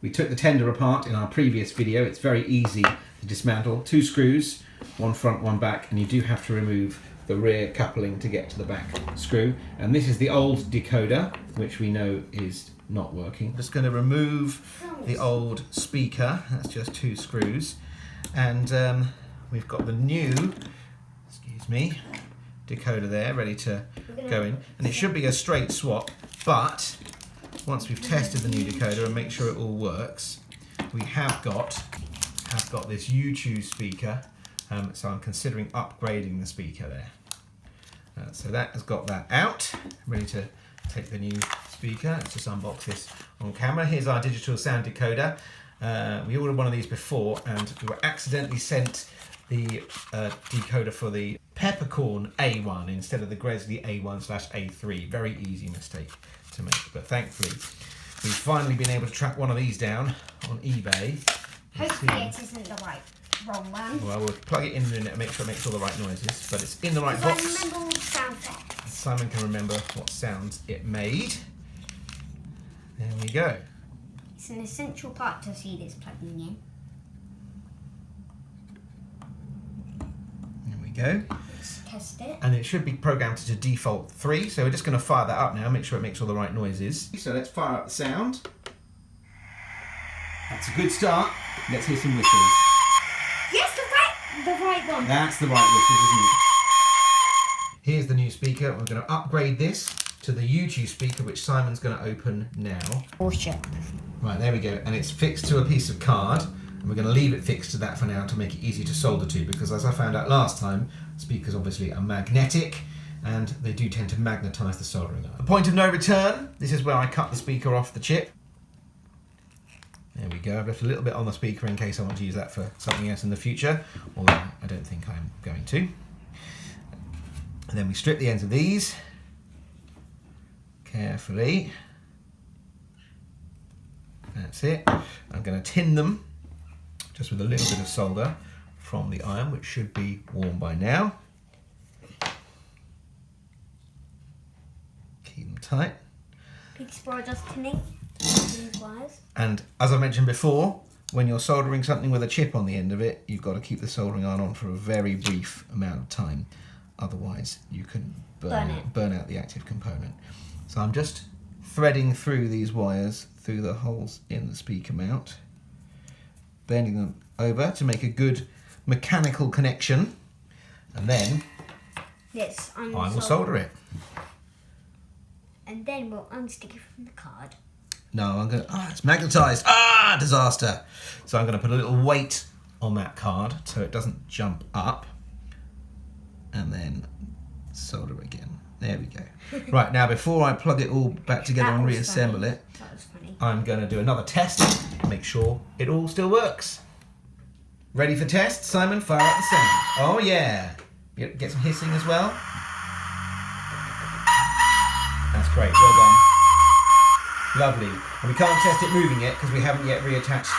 We took the tender apart in our previous video. It's very easy to dismantle. 2 screws, one front, one back, and you do have to remove the rear coupling to get to the back screw. And this is the old decoder, which we know is not working. Just going to remove the old speaker. That's just 2 screws. And we've got the new, excuse me, decoder there ready to go in. And it should be a straight swap, but once we've tested the new decoder and make sure it all works, we have got this YouChoos speaker, so I'm considering upgrading the speaker there. So that has got that out, ready to take the new speaker. Let's just unbox this on camera. Here's our digital sound decoder. We ordered one of these before and we were accidentally sent the decoder for the Peppercorn A1 instead of the Grizzly A1/A3. Very easy mistake to make, but thankfully we've finally been able to track one of these down on eBay. Hopefully it isn't the wrong one. Well, we'll plug it in and make sure it makes all the right noises, but it's in the right box. I remember all the sound effects. Simon can remember what sounds it made. There we go. It's an essential part to see this plugging in. There we go. Let's test it. And it should be programmed to default 3, so we're just going to fire that up now, make sure it makes all the right noises. So let's fire up the sound. That's a good start. Let's hear some whistles. Yes, the right one. That's the right whistles, isn't it? Here's the new speaker. We're going to upgrade this to the YouChoos speaker, which Simon's going to open now. Warship. Right, there we go. And it's fixed to a piece of card. And we're going to leave it fixed to that for now to make it easy to solder to, because as I found out last time, speakers obviously are magnetic and they do tend to magnetise the soldering iron. The point of no return. This is where I cut the speaker off the chip. There we go. I've left a little bit on the speaker in case I want to use that for something else in the future, although I don't think I'm going to. And then we strip the ends of these carefully. That's it. I'm going to tin them just with a little bit of solder from the iron, which should be warm by now. Keep them tight. Big spoil just tinning these wires. And as I mentioned before, when you're soldering something with a chip on the end of it, you've got to keep the soldering iron on for a very brief amount of time. Otherwise, you can burn out the active component. So I'm just threading through these wires through the holes in the speaker mount, bending them over to make a good mechanical connection, and then I will solder it. And then we'll unstick it from the card. No, I'm going to, it's magnetised. Disaster. So I'm going to put a little weight on that card so it doesn't jump up, and then solder again. There we go. Right, now before I plug it all back together and reassemble it, I'm going to do another test, make sure it all still works. Ready for test? Simon, fire up the sound. Oh yeah. Get some hissing as well. That's great, well done. Lovely. And we can't test it moving yet because we haven't yet reattached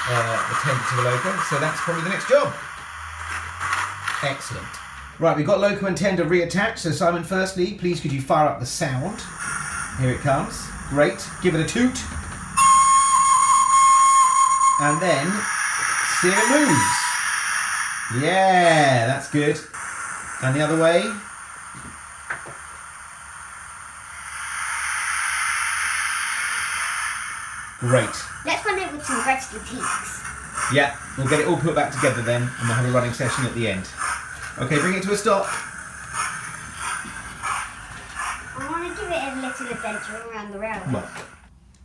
the tender to the loco, so that's probably the next job. Excellent. Right, we've got loco and tender reattached, so Simon, firstly, please could you fire up the sound. Here it comes. Great. Give it a toot. And then see if it moves. Yeah, that's good. And the other way. Great. Let's run it with some rescue peaks. Yeah, we'll get it all put back together then, and we'll have a running session at the end. Okay, bring it to a stop. I want to give it a little adventure around the railway. Well,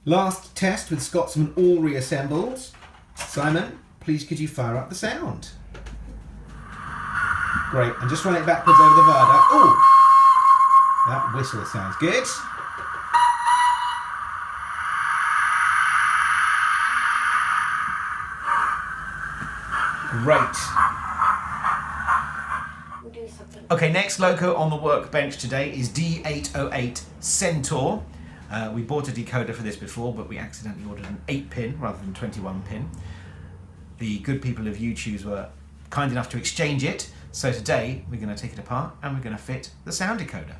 last test with Scotsman all reassembled. Simon, please could you fire up the sound? Great, and just run it backwards over the viaduct. Oh, that whistle sounds good. Great. We'll do something. Okay, next loco on the workbench today is D808 Centaur. We bought a decoder for this before, but we accidentally ordered an 8-pin rather than 21-pin. The good people of YouChoos were kind enough to exchange it, so today we're going to take it apart and we're going to fit the sound decoder.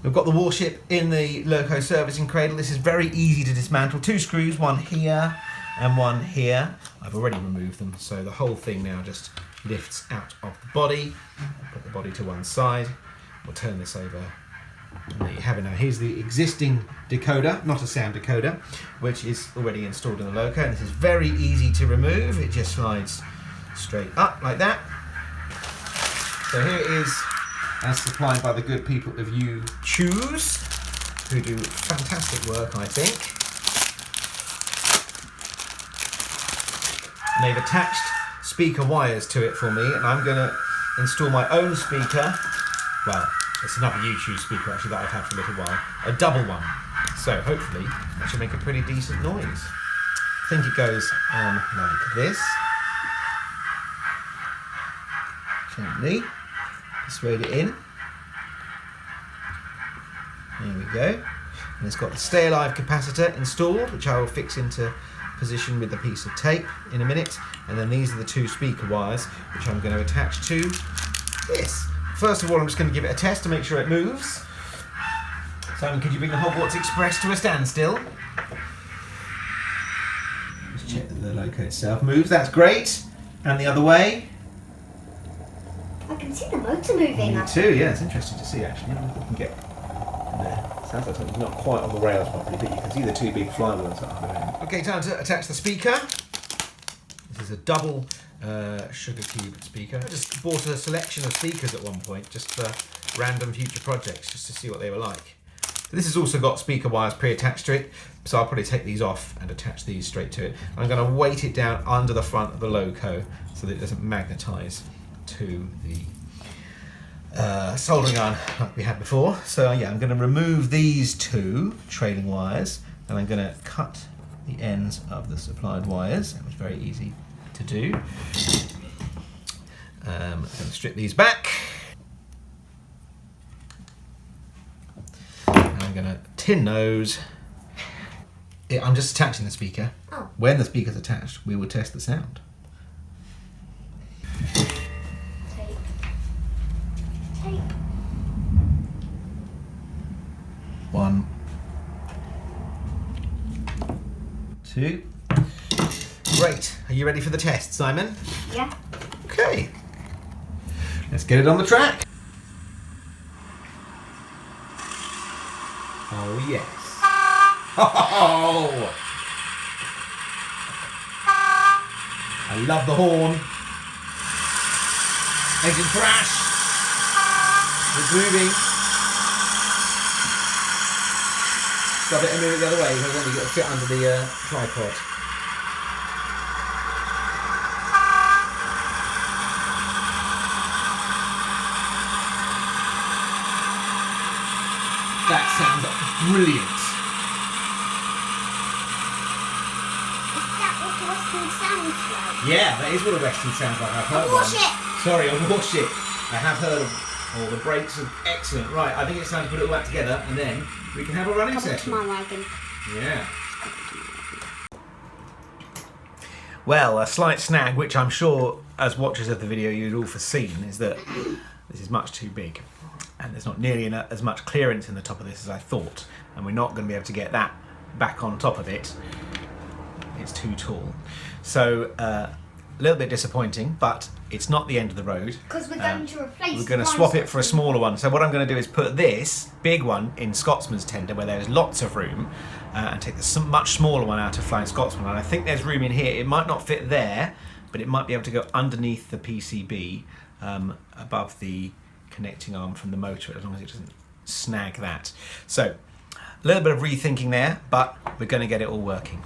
We've got the Warship in the loco servicing cradle. This is very easy to dismantle. 2 screws, one here and one here. I've already removed them, so the whole thing now just lifts out of the body. I'll put the body to one side. We'll turn this over. And there you have it now. Here's the existing decoder, not a sound decoder, which is already installed in the loco. And this is very easy to remove. It just slides straight up like that. So here it is, as supplied by the good people of YouChoos, who do fantastic work, I think. And they've attached speaker wires to it for me, and I'm going to install my own speaker. Well, it's another YouChoos speaker actually that I've had for a little while, a double one. So hopefully that should make a pretty decent noise. I think it goes on like this. Gently persuade it in. There we go. And it's got the stay alive capacitor installed, which I will fix into position with a piece of tape in a minute. And then these are the two speaker wires, which I'm going to attach to this. First of all, I'm just going to give it a test to make sure it moves. Simon, could you bring the Hogwarts Express to a standstill? Just check that the loco itself moves. That's great. And the other way. I can see the motor moving. Me too, yeah. It's interesting to see, actually. I can get in there. Sounds like something's not quite on the rails properly, but you can see the two big flywheels that are going. Okay, time to attach the speaker. This is a double sugar cube speaker. I just bought a selection of speakers at one point, just for random future projects, just to see what they were like. This has also got speaker wires pre-attached to it, so I'll probably take these off and attach these straight to it. I'm going to weight it down under the front of the loco so that it doesn't magnetise to the soldering iron like we had before. So yeah, I'm going to remove these two trailing wires, and I'm going to cut the ends of the supplied wires. That was very easy to do. I'm going to strip these back. And I'm going to tin those. I'm just attaching the speaker. Oh. When the speaker's attached, we will test the sound. Tape. 1, 2. Great. Are you ready for the test, Simon? Yeah. Okay. Let's get it on the track. Oh, yes. Oh! I love the horn. Engine crash. It's moving. Stop it and move it the other way, because then you've got to fit under the tripod. That sounds brilliant. Is that what a Western sounds like? Yeah, that is what a Western sounds like. I've heard A one. warship! Sorry, a warship. I have heard of. Oh, the brakes are excellent. Right, I think it's time to put it all back together, and then we can have a running Come to session. my wagon. Yeah. Well, a slight snag, which I'm sure as watchers of the video you'd all foreseen, is that this is much too big. And there's not nearly as much clearance in the top of this as I thought. And we're not going to be able to get that back on top of it. It's too tall. So, a little bit disappointing, but it's not the end of the road. Because we're going to replace. We're going to swap it for a smaller one. So what I'm going to do is put this big one in Scotsman's tender where there's lots of room, and take the much smaller one out of Flying Scotsman. And I think there's room in here. It might not fit there, but it might be able to go underneath the PCB above the connecting arm from the motor, as long as it doesn't snag that. So a little bit of rethinking there, but we're going to get it all working.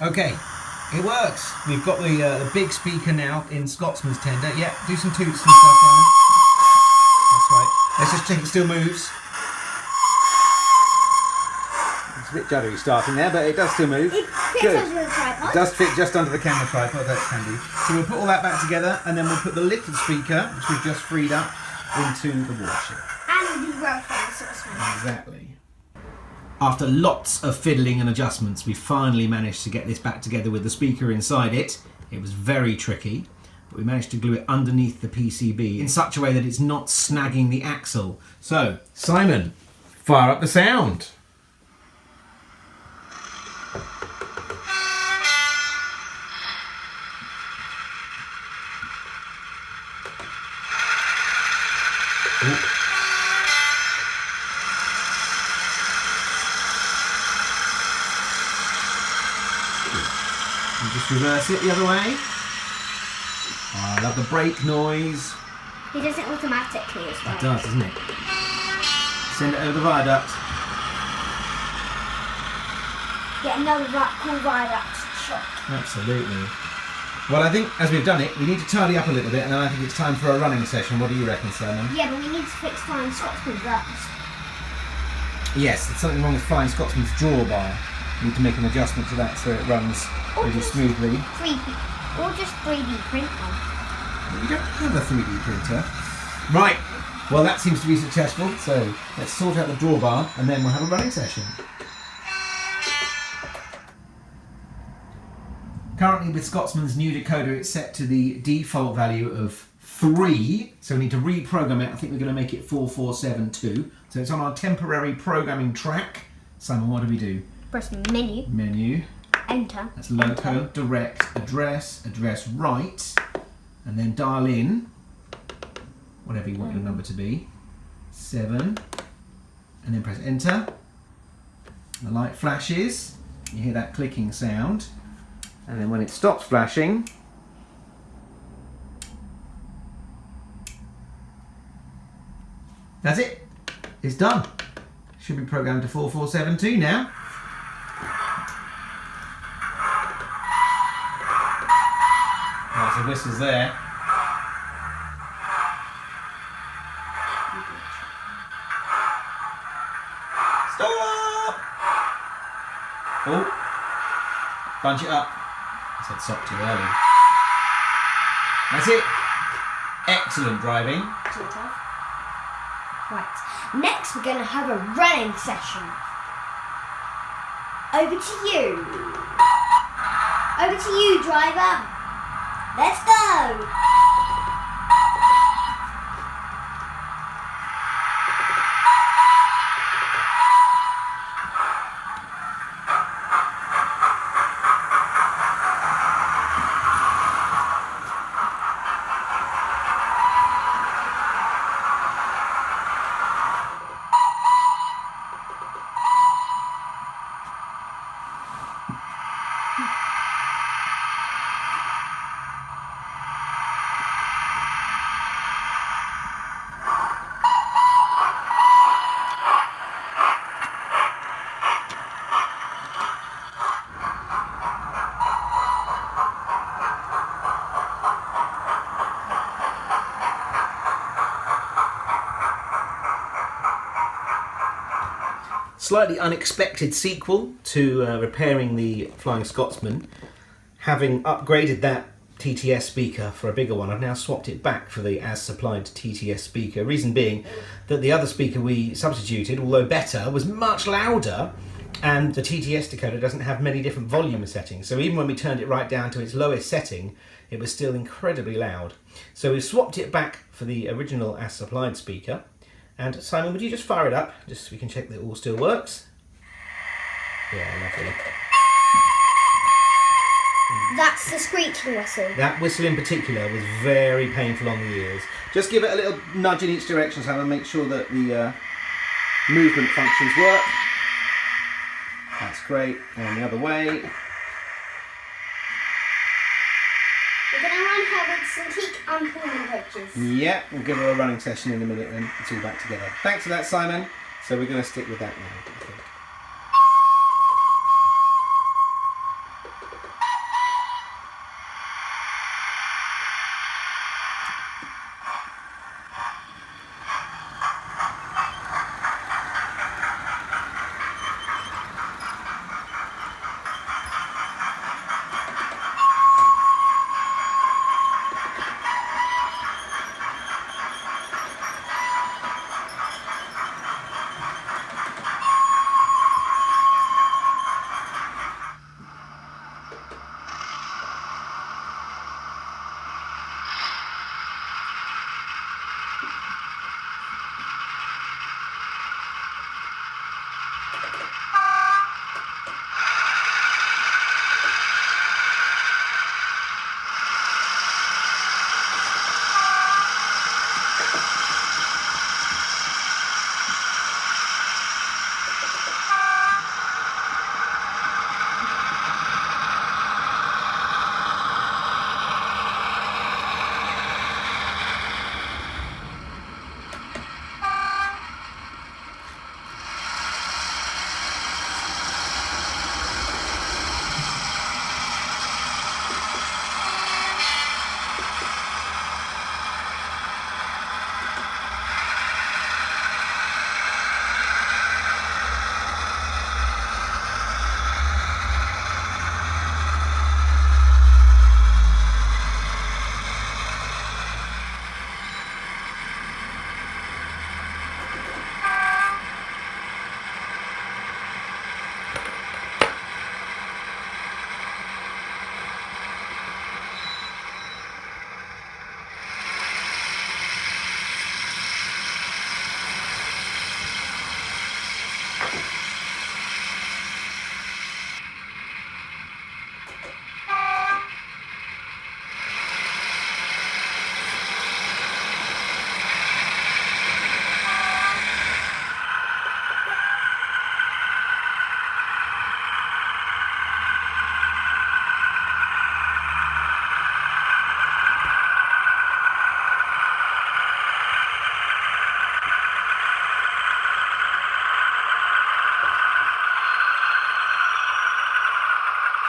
Okay. It works. We've got the big speaker now in Scotsman's tender. Yeah, do some toots and stuff, Simon. That's right. Let's just check it still moves. It's a bit juddery starting there, but it does still move. It fits Good. under the tripod. It does fit just under the camera tripod, that's handy. So we'll put all that back together, and then we'll put the little speaker, which we've just freed up, into the warship. And the rope on the Scotsman. Exactly. After lots of fiddling and adjustments, we finally managed to get this back together with the speaker inside it. It was very tricky, but we managed to glue it underneath the PCB in such a way that it's not snagging the axle. So, Simon, fire up the sound. And just reverse it the other way. Oh, I love the brake noise. He does it automatically as well. It does, doesn't it? Send it over the viaduct. Get another cool viaduct shot. Absolutely. Well, I think as we've done it, we need to tidy up a little bit, and then I think it's time for a running session. What do you reckon, Simon? Yeah, but we need to fix Flying Scotsman first. Yes, there's something wrong with Flying Scotsman's drawbar. We need to make an adjustment to that so it runs really smoothly. 3D, or just 3D print one. You don't have a 3D printer. Right, well that seems to be successful, so let's sort out the drawbar and then we'll have a running session. Currently with Scotsman's new decoder it's set to the default value of 3, so we need to reprogram it. I think we're going to make it 4472. So it's on our temporary programming track. Simon, what do we do? Press menu. Menu. Enter. That's loco, direct, address, address right, and then dial in whatever you want your number to be. 7, and then press enter. The light flashes. You hear that clicking sound. And then when it stops flashing, that's it. It's done. Should be programmed to 4472 now. Lots of whistles there. Stop! Oh, bunch it up. I said stop too early. That's it. Excellent driving. Right. Next, we're going to have a running session. Over to you. Over to you, driver. Let's go. Slightly unexpected sequel to repairing the Flying Scotsman. Having upgraded that TTS speaker for a bigger one, I've now swapped it back for the as supplied TTS speaker. Reason being that the other speaker we substituted, although better, was much louder, and the TTS decoder doesn't have many different volume settings. So even when we turned it right down to its lowest setting, it was still incredibly loud. So we swapped it back for the original as supplied speaker. And Simon, would you just fire it up, just so we can check that it all still works? Yeah, lovely. That's the screeching whistle. That whistle in particular was very painful on the ears. Just give it a little nudge in each direction, Simon, make sure that the movement functions work. That's great. And the other way. We're going to run her with some teak and Pullman coaches. Yeah, we'll give her a running session in a minute when it's all back together. Thanks for that, Simon. So we're going to stick with that now, I think.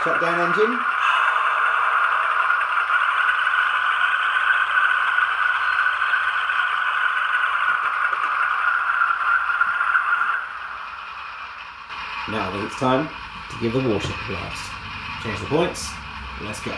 Shut down engine. Now I think it's time to give the warship a blast. Change the points. Let's go.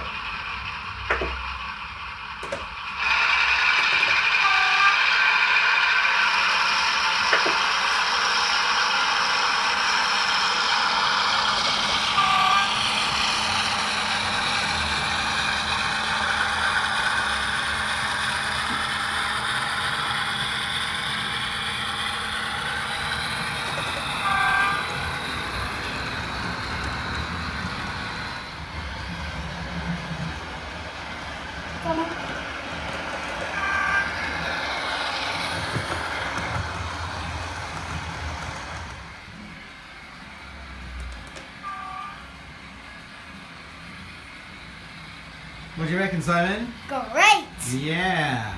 Come on. What do you reckon, Simon? Great! Yeah.